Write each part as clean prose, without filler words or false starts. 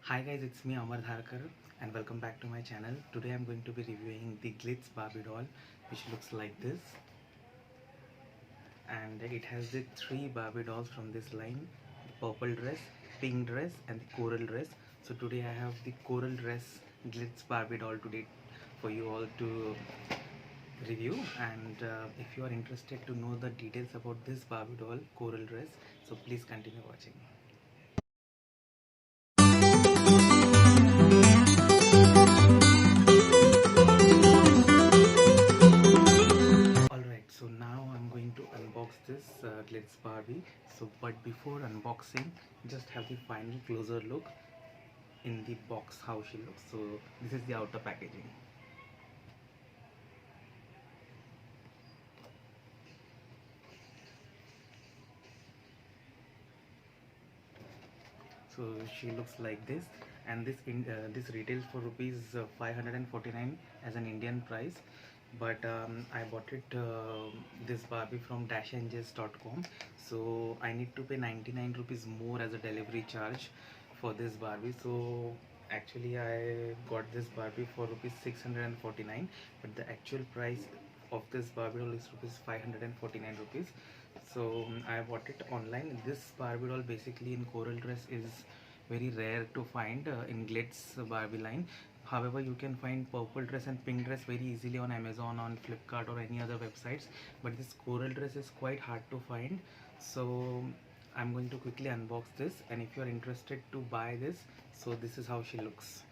Hi guys, it's me Amar Dharkar and welcome back to my channel. Today I'm going to be reviewing the Glitz Barbie doll which looks like this, and it has the three Barbie dolls from this line: the purple dress, pink dress and the coral dress. So today I have the coral dress Glitz Barbie doll today for you all to review, and if you are interested to know the details about this Barbie doll coral dress, so please continue watching. Alright, so now I'm going to unbox this Glitz Barbie. But before unboxing, just have the final closer look in the box how she looks. So this is the outer packaging. So she looks like this, and this retails for rupees 549 as an Indian price. But I bought it this Barbie from dashanges.com, so I need to pay 99 rupees more as a delivery charge for this Barbie. So actually I got this Barbie for rupees 649, but the actual price of this Barbie doll is rupees 549 rupees. So I bought it online. This Barbie doll basically in coral dress is very rare to find in Glitz Barbie line. However, you can find purple dress and pink dress very easily on Amazon, on Flipkart or any other websites, but this coral dress is quite hard to find. So I'm going to quickly unbox this, and if you're interested to buy this, so this is how she looks.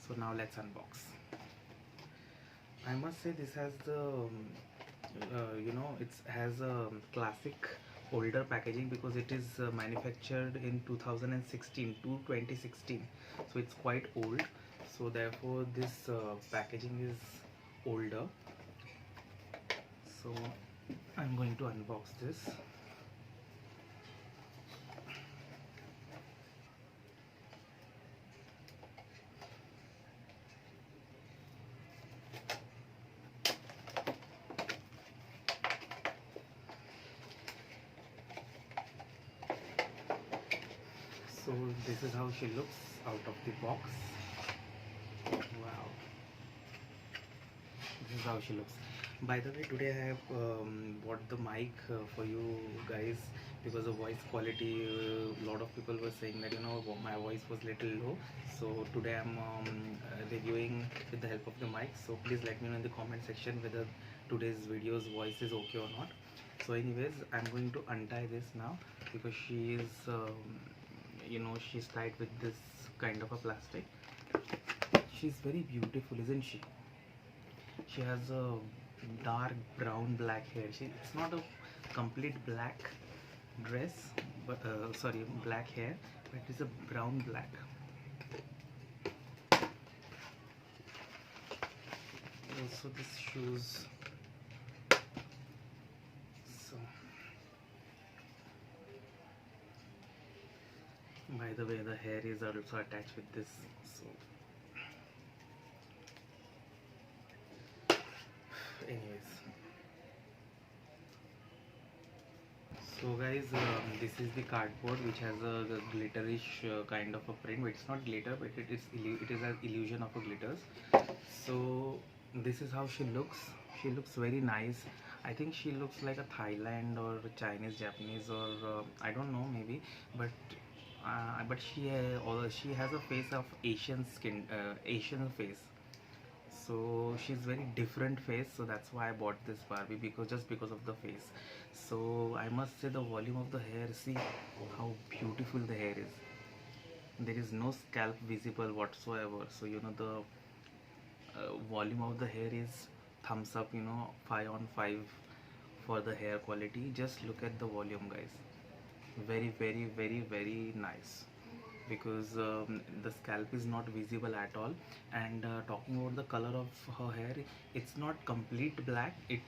So now let's unbox. I must say this has the it has a classic older packaging because it is manufactured in 2016 to 2016, so it's quite old. So therefore this packaging is older. So I'm going to unbox this. So this is how she looks out of the box. Wow, this is how she looks. By the way, today I have bought the mic for you guys because of voice quality. A lot of people were saying that my voice was little low. So today I'm reviewing with the help of the mic. So please let me know in the comment section whether today's video's voice is okay or not. So anyways, I'm going to untie this now because she is she's tied with this kind of a plastic. She's very beautiful, isn't she? She has a dark brown black hair. It's not a complete black dress, but sorry, black hair, but it is a brown black. Also, this shoes. So, by the way, the hair is also attached with this. So, anyways. So guys, this is the cardboard which has a glitterish kind of a print. But it's not glitter, but it is an illusion of a glitters. So this is how she looks. She looks very nice. I think she looks like a Thailand or Chinese, Japanese, or I don't know, maybe. But she has a face of Asian skin, Asian face. So she's very different face, so that's why I bought this Barbie, because of the face. So I must say the volume of the hair, see how beautiful the hair is. There is no scalp visible whatsoever. So the volume of the hair is thumbs up, 5 on 5 for the hair quality. Just look at the volume, guys. Very, very, very, very nice, because the scalp is not visible at all. And talking about the color of her hair, it's not complete black. It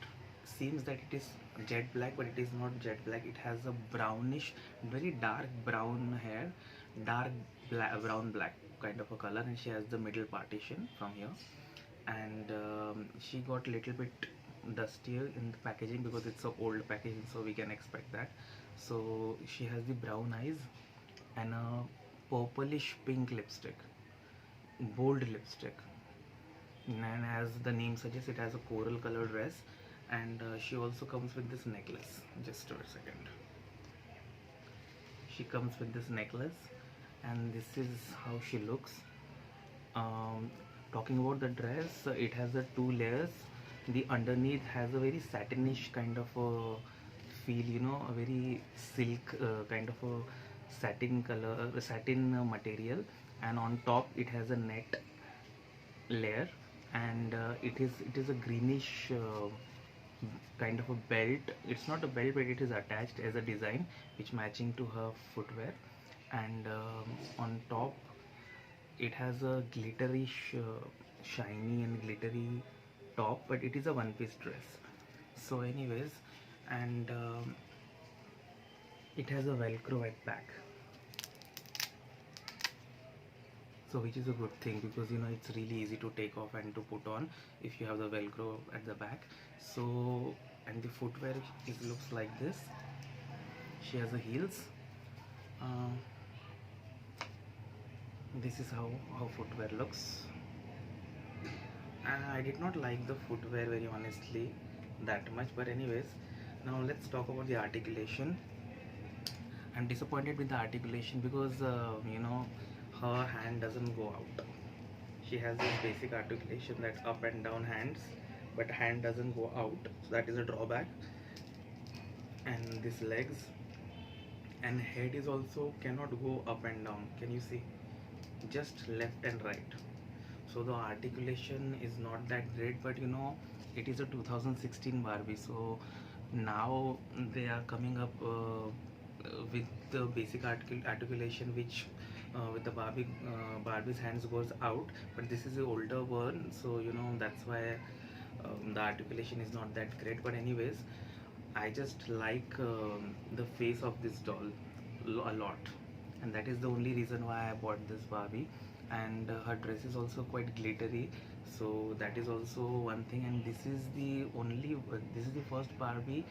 seems that it is jet black, but it is not jet black. It has a brownish, very dark brown hair, dark brown black kind of a color, and she has the middle partition from here. And she got a little bit dustier in the packaging because it's a old packaging, so we can expect that. So she has the brown eyes and a purplish pink lipstick, bold lipstick, and as the name suggests, it has a coral color dress, and she also comes with this necklace. Just a second. She comes with this necklace, and this is how she looks. um, Talking about the dress, it has the two layers. The underneath has a very satinish kind of a feel, you know, a very silk kind of a satin color, satin material, and on top it has a net layer, and it is a greenish kind of a belt. It's not a belt, but it is attached as a design which matching to her footwear, and on top it has a glitterish shiny and glittery top, but it is a one piece dress. So anyways, and it has a velcro at back, so which is a good thing, because you know it's really easy to take off and to put on if you have the velcro at the back. So, and the footwear, it looks like this. She has the heels. uh, this is how footwear looks, and I did not like the footwear very honestly that much, but anyways, now let's talk about the articulation. I'm disappointed with the articulation because you know, her hand doesn't go out. She has this basic articulation, that up and down hands, but hand doesn't go out, so that is a drawback. And this legs and head is also cannot go up and down. Can you see? Just left and right. So the articulation is not that great, but you know, it is a 2016 Barbie, so now they are coming up with the basic articulation, which with the Barbie's hands goes out, but this is the older one, so you know that's why the articulation is not that great. But anyways, I just like the face of this doll a lot, and that is the only reason why I bought this Barbie. And her dress is also quite glittery, so that is also one thing. And this is the first Barbie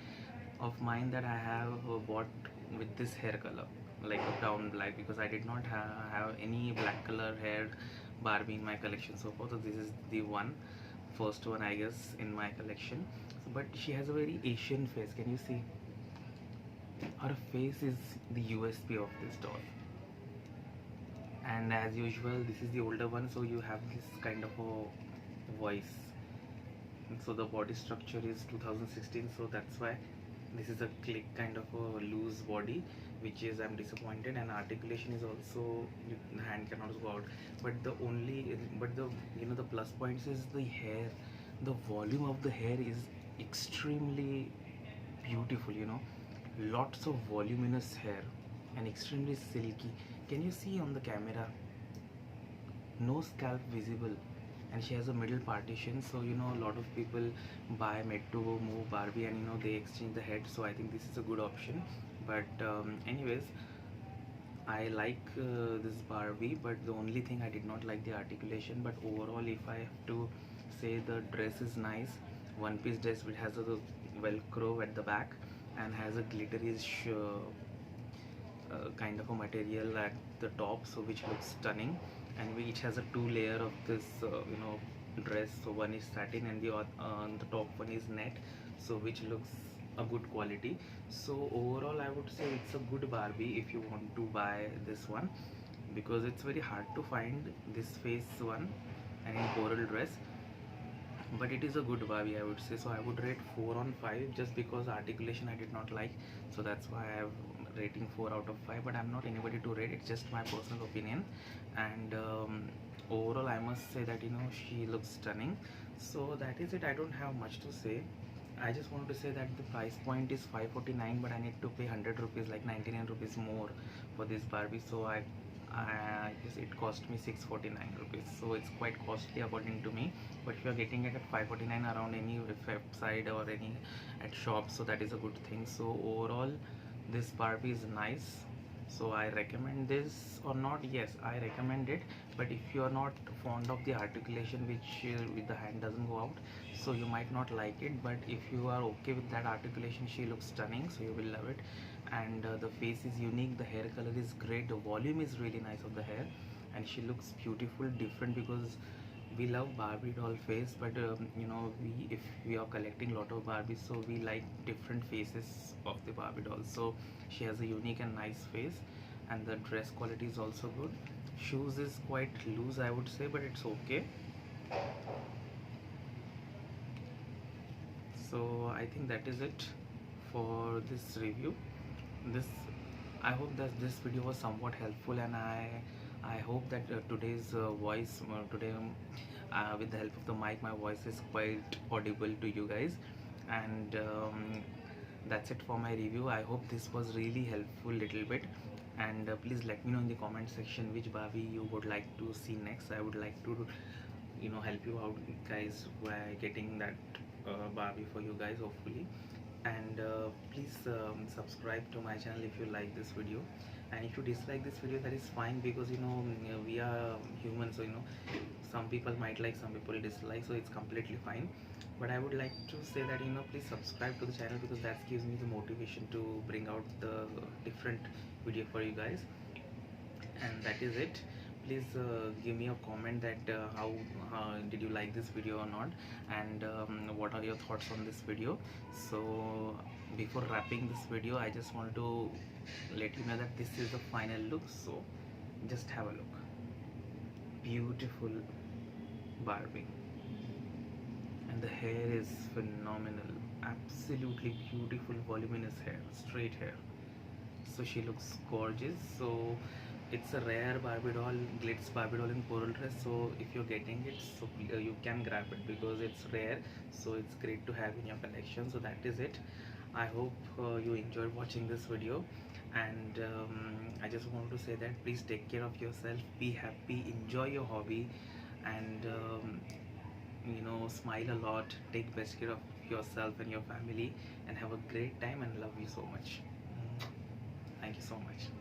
of mine that I have bought with this hair color, like a brown black, because I did not have any black color haired Barbie in my collection so far. So this is the first one, I guess, in my collection. So, but she has a very Asian face. Can you see? Her face is the USP of this doll. And as usual, this is the older one, so you have this kind of a voice. And so the body structure is 2016, so that's why this is a click kind of a loose body, which is I'm disappointed. And articulation is also, the hand cannot go out. But the you know, the plus points is the hair. The volume of the hair is extremely beautiful, you know, lots of voluminous hair and extremely silky. Can you see on the camera? No scalp visible, and she has a middle partition, so you know a lot of people buy made to move Barbie, and you know they exchange the head, so I think this is a good option. But anyways, I like this Barbie, but the only thing I did not like the articulation. But overall, if I have to say, the dress is nice. One piece dress which has a velcro at the back and has a glitterish kind of a material at the top, so which looks stunning. And which has a two layer of this you know, dress. So one is satin and the top one is net, so which looks a good quality. So overall, I would say it's a good Barbie if you want to buy this one, because it's very hard to find this face one and in coral dress. But it is a good Barbie, I would say. So I would rate 4 on 5, just because articulation I did not like, so that's why I have rating 4 out of 5. But I'm not anybody to rate, it's just my personal opinion. And overall, I must say that, you know, she looks stunning. So that is it. I don't have much to say. I just want to say that the price point is 549, but I need to pay 100 rupees, like 99 rupees more for this Barbie. So I guess it cost me 649 rupees, so it's quite costly according to me. But if you are getting it at 549 around any website or any at shops, so that is a good thing. So overall, this Barbie is nice, so I recommend this or not. Yes, I recommend it, but if you are not fond of the articulation, which with the hand doesn't go out, so you might not like it. But if you are okay with that articulation, she looks stunning, so you will love it. and the face is unique, the hair color is great, the volume is really nice of the hair, and she looks beautiful, different, because we love Barbie doll face, but you know, we if we are collecting lot of Barbies, so we like different faces of the Barbie doll. So she has a unique and nice face, and the dress quality is also good. Shoes is quite loose, I would say, but it's okay. So I think that is it for this review. This I hope that this video was somewhat helpful, and I hope that today's voice today with the help of the mic, my voice is quite audible to you guys. And that's it for my review. I hope this was really helpful little bit, and please let me know in the comment section which Barbie you would like to see next. I would like to, you know, help you out guys by getting that Barbie for you guys, hopefully. And please subscribe to my channel if you like this video, and if you dislike this video, that is fine, because you know, we are humans, so you know, some people might like, some people dislike, so it's completely fine. But I would like to say that, you know, please subscribe to the channel, because that gives me the motivation to bring out the different video for you guys. And that is it. Please give me a comment that how did you like this video or not, and what are your thoughts on this video. So before wrapping this video, I just want to let you know that this is the final look, so just have a look. Beautiful Barbie, and the hair is phenomenal, absolutely beautiful, voluminous hair, straight hair. So she looks gorgeous. So it's a rare Barbie doll, glitz Barbie doll in coral dress. So if you're getting it, so you can grab it, because it's rare, so it's great to have in your collection. So that is it. I hope you enjoyed watching this video, and I just want to say that please take care of yourself, be happy, enjoy your hobby, and you know, smile a lot, take best care of yourself and your family, and have a great time, and love you so much. Thank you so much.